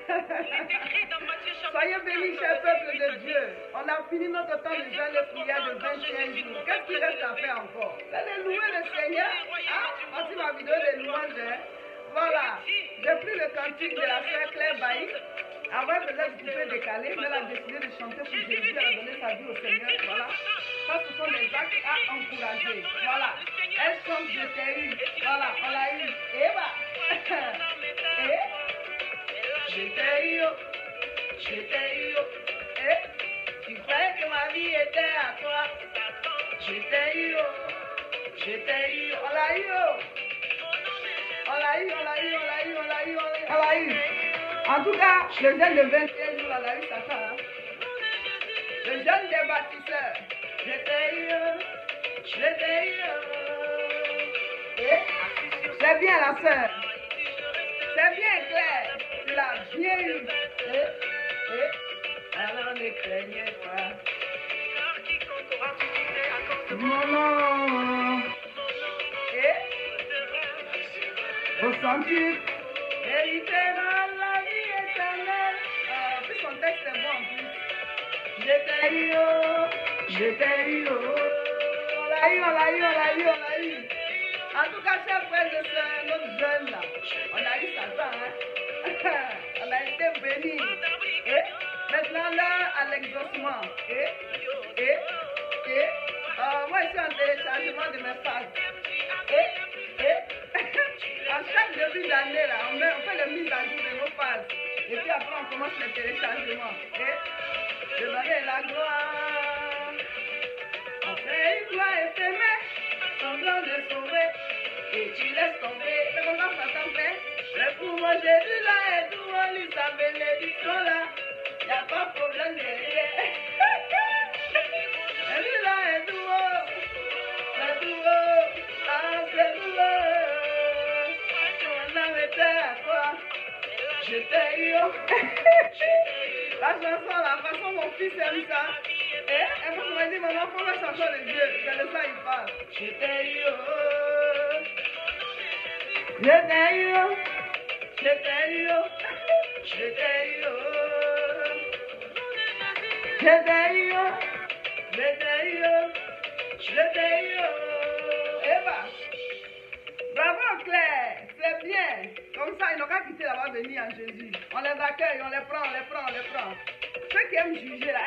Alléluia. Soyez bénis, chers peuples de Dieu. On a fini notre temps de jeûne et prière de 21 jours. Qu'est-ce qu'il reste à faire encore? Allez louer le Seigneur. Voici ma vidéo de louange. Voilà. J'ai pris le cantique de la sœur Claire Bailly. Avant, elle faisait du peu décalé, mais elle a décidé de chanter pour Jésus. Elle a donné sa vie au Seigneur. Voilà. Ça, ce sont des actes à encourager. Voilà. Elle chante Je t'ai eu. Voilà, on l'a eu. Et bah. Et je t'ai eu. Je t'ai eu. Et tu croyais que ma vie était à toi. Je t'ai eu. Je t'ai eu. On l'a eu. On l'a eu, on l'a eu, on l'a eu, on l'a eu, on l'a eu. En tout cas, le jeûne de 21 jours, on l'a eu, ça fait. Hein? Le jeûne des bâtisseurs. Je t'ai eu. Je t'ai eu. Et c'est bien la sœur. C'est bien clair. Tu l'as bien eu. Et alors ne craignez pas. Non. Et ressens-tu héritera la vie éternelle. Puis son texte est bon en plus. Je t'ai eu. Je t'ai eu. On l'a eu, on l'a eu, on l'a eu, on l'a eu. En tout cas, chers frères et sœurs, notre jeune là, on a eu Satan, hein? On a été bénis. Et maintenant, l'heure à l'exaucement. Moi, je suis en téléchargement de mes phases. À chaque début d'année, là, on fait la mise à jour de nos phases. Et puis après, on commence le téléchargement. Je donne la gloire. On fait une gloire éphémère, semblant de sauver. Et tu laisses tomber. C'est comme ça que Satan fait. Mais pour moi, Jésus là est tout, on lit sa bénédiction là. Il n'y a pas de problème derrière. Jésus là est tout haut. C'est tout haut. Ah, c'est tout haut. Ton âme était à toi. Je t'ai eu. La chanson, la façon mon fils aime ça. Et vous m'avez dit, maman, faut la chanson de Dieu. C'est de ça il parle. Je t'ai eu. Je t'ai eu. Je t'ai eu. Je t'ai eu. Je t'ai eu. Je t'ai eu. Je t'ai eu. Eh ben, bravo Claire, c'est bien. Comme ça, ils n'ont qu'à quitter là-bas, venir en Jésus. On les accueille, on les prend, on les prend, on les prend. Ceux qui aiment juger là,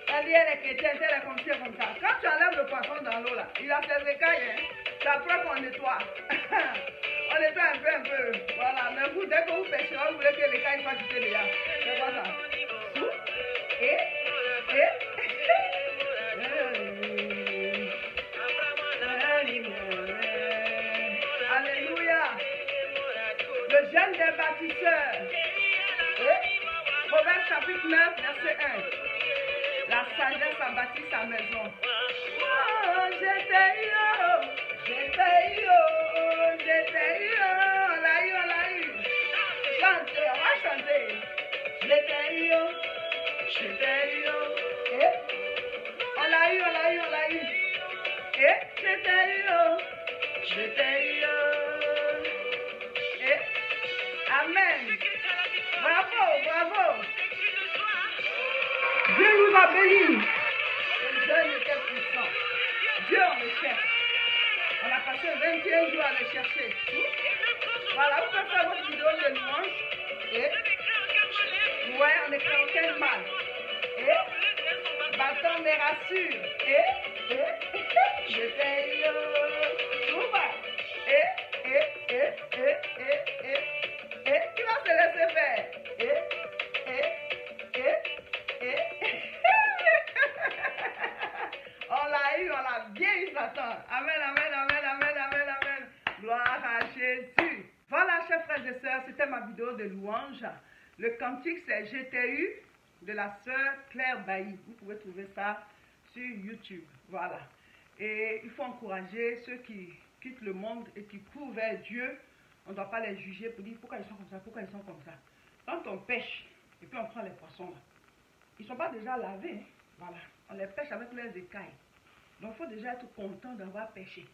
elle est chrétienne, elle est comme ci, comme ça. Quand tu enlèves le poisson dans l'eau là, il a ses écailles, hein. C'est après qu'on nettoie. On nettoie un peu. Voilà, mais vous, dès que vous pêchez, vous voulez que l'écaille soit quittée déjà. C'est quoi ça? Et Alléluia. Le jeûne des bâtisseurs. Proverbe chapitre 9, verset 1. La sagesse a bâti sa maison. Oh, je t'ai eu. Je t'ai eu. Je t'ai eu. On l'a eu, on l'a eu. Chantez, on va chanter. Je t'ai eu. Je t'ai eu. On l'a eu, on l'a eu, on l'a eu. Je t'ai eu. Je t'ai eu. Amen. Bravo, bravo. Dieu nous a bénis. Le jeûne était puissant. Dieu, on le cherche. On a passé 21 jours à le chercher. Voilà, vous pouvez faire votre vidéo de louange. Ouais, on ne craint aucun mal. Bâton me rassure. Je t'ai eu. Tu vas se laisser faire. On l'a eu, on l'a bien eu, Satan. Amen, amen, amen, amen, amen, amen. Gloire à Jésus. Voilà, chers frères et sœurs, c'était ma vidéo de louange. Le cantique, c'est Je t'ai eu de la sœur Claire Bailly. Vous pouvez trouver ça sur YouTube. Voilà. Et il faut encourager ceux qui quittent le monde et qui courent vers Dieu. On ne doit pas les juger pour dire pourquoi ils sont comme ça, pourquoi ils sont comme ça. Quand on pêche et puis on prend les poissons là, ils ne sont pas déjà lavés. Hein? Voilà. On les pêche avec leurs écailles. Donc il faut déjà être content d'avoir pêché.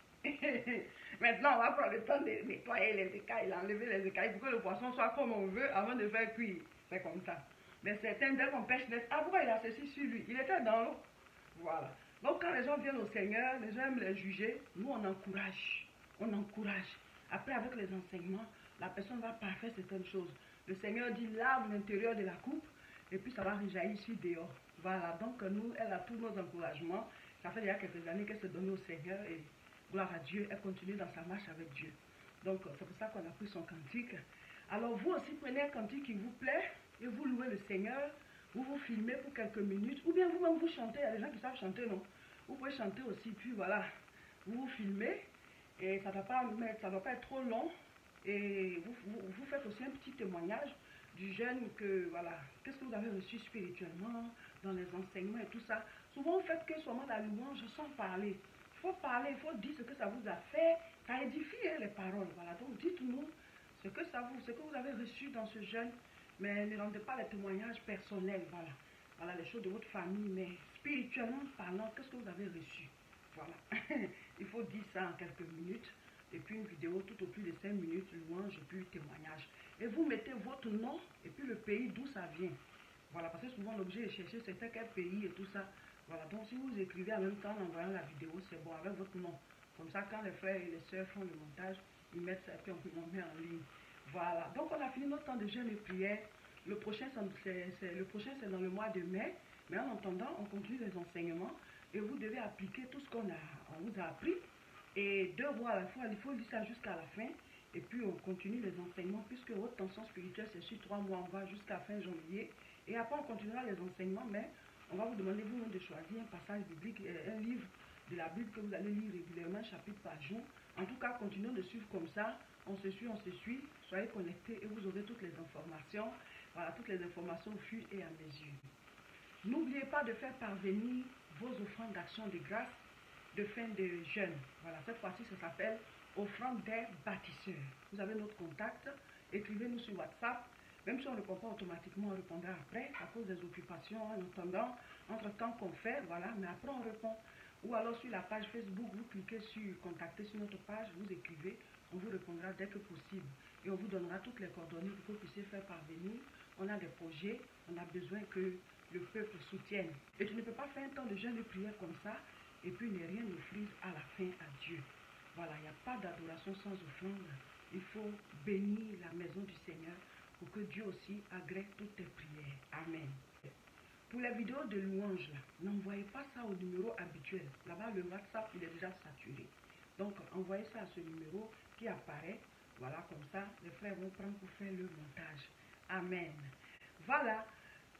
Maintenant, on va prendre le temps de nettoyer les écailles, enlever les écailles pour que le poisson soit comme on veut avant de faire cuire. C'est comme ça. Mais certains, dès qu'on pêche net, ah pourquoi il a ceci sur lui? Il était dans l'eau. Voilà. Donc quand les gens viennent au Seigneur, les gens aiment les juger, nous on encourage. On encourage. Après, avec les enseignements, la personne va parfaire certaines choses. Le Seigneur dit lave l'intérieur de la coupe et puis ça va rejaillir sur dehors. Voilà. Donc nous, elle a tous nos encouragements. Ça fait déjà quelques années qu'elle se donne au Seigneur et gloire à Dieu, elle continue dans sa marche avec Dieu. Donc c'est pour ça qu'on a pris son cantique. Alors vous aussi prenez un cantique qui vous plaît et vous louez le Seigneur. Vous vous filmez pour quelques minutes ou bien vous-même vous chantez. Il y a des gens qui savent chanter, non? Vous pouvez chanter aussi, puis voilà, vous vous filmez et ça ne doit pas être trop long. Et vous faites aussi un petit témoignage du jeune que, voilà, qu'est-ce que vous avez reçu spirituellement, dans les enseignements et tout ça. Souvent, vous faites que seulement la louange sans parler. Il faut parler, il faut dire ce que ça vous a fait. Ça édifie les paroles, voilà. Donc, dites-nous ce que vous avez reçu dans ce jeûne, mais ne rendez pas les témoignages personnels, voilà. Voilà les choses de votre famille, mais spirituellement parlant, qu'est-ce que vous avez reçu? Voilà. Il faut dire ça en quelques minutes. Et puis une vidéo tout au plus de 5 minutes, louange et puis témoignage. Et vous mettez votre nom et puis le pays d'où ça vient. Voilà, parce que souvent l'objet est chercher c'est quel pays et tout ça. Voilà, donc si vous écrivez en même temps en envoyant la vidéo, c'est bon, avec votre nom. Comme ça, quand les frères et les sœurs font le montage, ils mettent ça et puis on met en ligne. Voilà, donc on a fini notre temps de jeûne et prière. Le prochain, c'est dans le mois de mai. Mais en attendant, on continue les enseignements et vous devez appliquer tout ce qu'on vous a appris. Et 2 mois à la fois, il faut lire ça jusqu'à la fin. Et puis on continue les enseignements puisque votre tension spirituelle c'est sur 3 mois, on va jusqu'à fin janvier. Et après on continuera les enseignements, mais on va vous demander vous-même de choisir un passage biblique, un livre de la Bible que vous allez lire régulièrement, chapitre par jour. En tout cas, continuons de suivre comme ça. On se suit. Soyez connectés et vous aurez toutes les informations. Voilà, toutes les informations au fur et à mesure. N'oubliez pas de faire parvenir vos offrandes d'action de grâce de fin de jeûne. Voilà, cette fois-ci, ça s'appelle offrande des bâtisseurs. Vous avez notre contact. Écrivez-nous sur WhatsApp. Même si on ne répond pas automatiquement, on répondra après à cause des occupations en attendant, entre-temps qu'on fait, voilà, mais après on répond. Ou alors sur la page Facebook, vous cliquez sur contacter sur notre page, vous écrivez, on vous répondra dès que possible. Et on vous donnera toutes les coordonnées pour que vous puissiez faire parvenir. On a des projets, on a besoin que le peuple soutienne. Et tu ne peux pas faire un temps de jeûne et prière comme ça et puis ne rien offrir à la fin à Dieu. Voilà, il n'y a pas d'adoration sans offrande. Il faut bénir la maison du Seigneur pour que Dieu aussi agrée toutes tes prières. Amen. Pour les vidéos de louange, n'envoyez pas ça au numéro habituel. Là-bas, le WhatsApp, il est déjà saturé. Donc, envoyez ça à ce numéro qui apparaît. Voilà, comme ça, les frères vont prendre pour faire le montage. Amen. Voilà,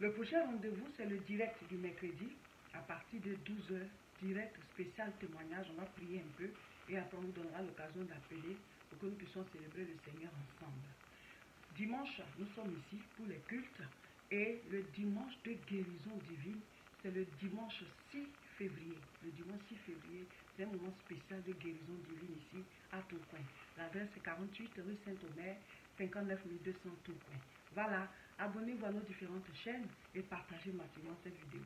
le prochain rendez-vous, c'est le direct du mercredi à partir de 12 h. Direct spécial témoignage. On va prier un peu et après, on vous donnera l'occasion d'appeler pour que nous puissions célébrer le Seigneur ensemble. Dimanche, nous sommes ici pour les cultes et le dimanche de guérison divine, c'est le dimanche 6 février. Le dimanche 6 février, c'est un moment spécial de guérison divine ici à Tourcoing. L'adresse est 48 rue Saint-Omer, 59 200 Tourcoing. Voilà, abonnez-vous à nos différentes chaînes et partagez massivement cette vidéo.